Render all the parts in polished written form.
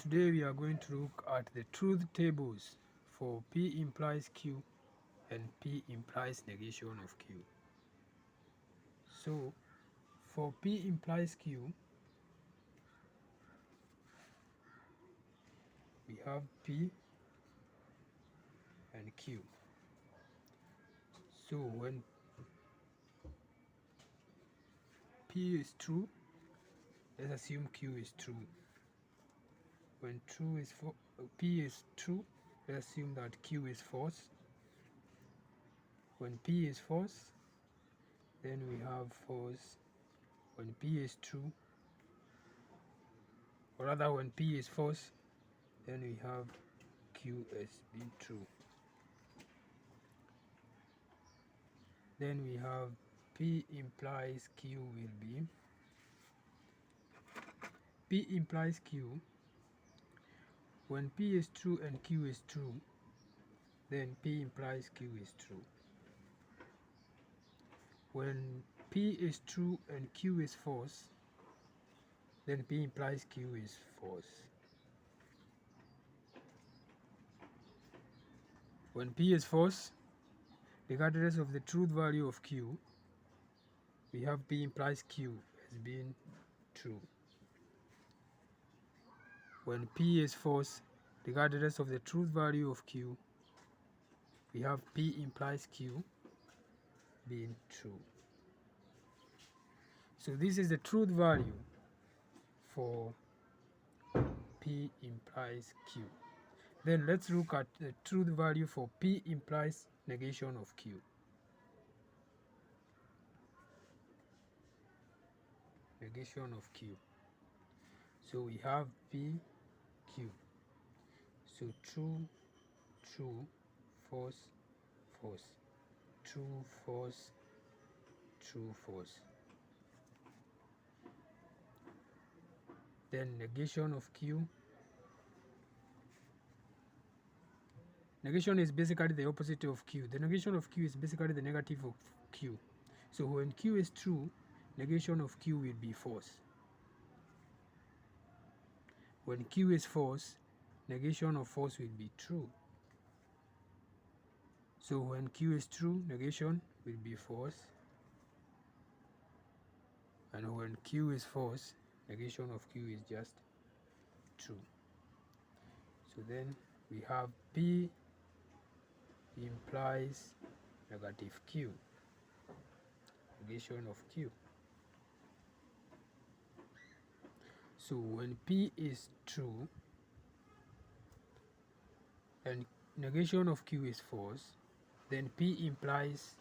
Today we are going to look at the truth tables for P implies Q and P implies negation of Q. So for P implies Q, we have P and Q. So when P is true, let's assume Q is true. When P is true, let's assume that Q is false. When P is false, then we have false. When P is true, or rather when P is false, then we have Q as being true. Then we have P implies Q will be P implies Q. When P is true and Q is true, then P implies Q is true. When P is true and Q is false, then P implies Q is false. When P is false, regardless of the truth value of Q, we have P implies Q as being true. When P is false, regardless of the truth value of Q, we have P implies Q being true. So this is the truth value for P implies Q. Then let's look at the truth value for P implies negation of Q. Negation of Q. So we have P, Q. So true, true, false, false. True, false, true, false. Then negation of Q. Negation is basically the opposite of Q. The negation of Q is basically the negative of Q. So when Q is true, negation of Q will be false. When Q is false, negation of false will be true. So when Q is true, negation will be false. And when Q is false, negation of Q is just true. So then we have P implies negative Q. Negation of Q. So when P is true and negation of Q is false, then P implies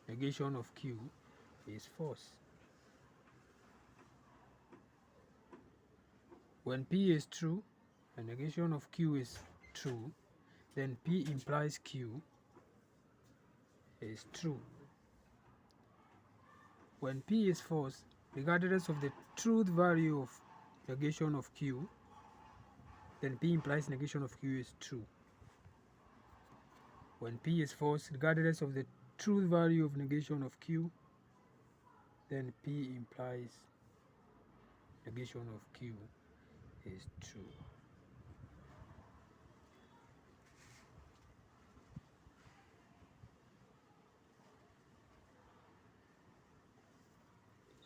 negation of Q is false. When P is true and negation of Q is true, then P implies Q is true. When P is false, regardless of the truth value of negation of Q, then P implies negation of Q is true. When P is false, regardless of the truth value of negation of Q, then P implies negation of Q is true.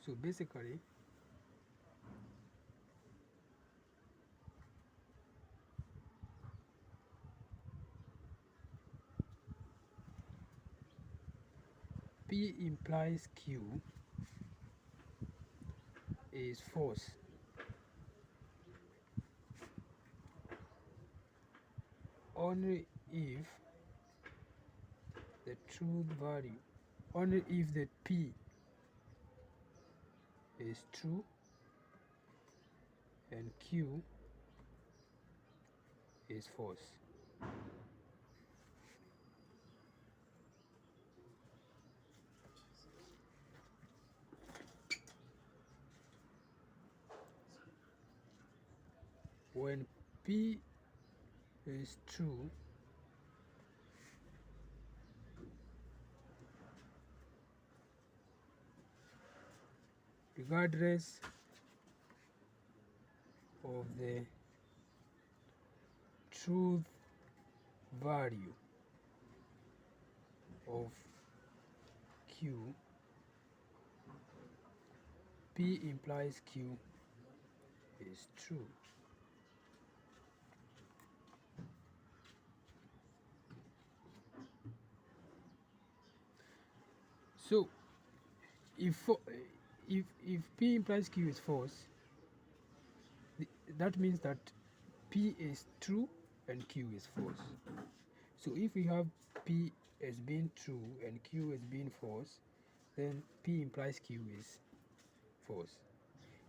So basically, P implies Q is false only if the truth value, only if the P is true and Q is false. When P is true regardless of the truth value of Q, P implies Q is true. So if P implies Q is false, that means that P is true and Q is false. So if we have P as being true and Q as being false, then P implies Q is false.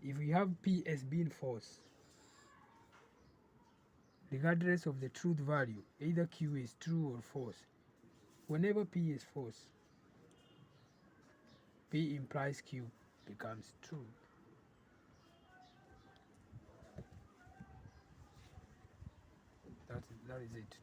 If we have P as being false, regardless of the truth value, either Q is true or false, whenever P is false, P implies Q becomes true. That is it.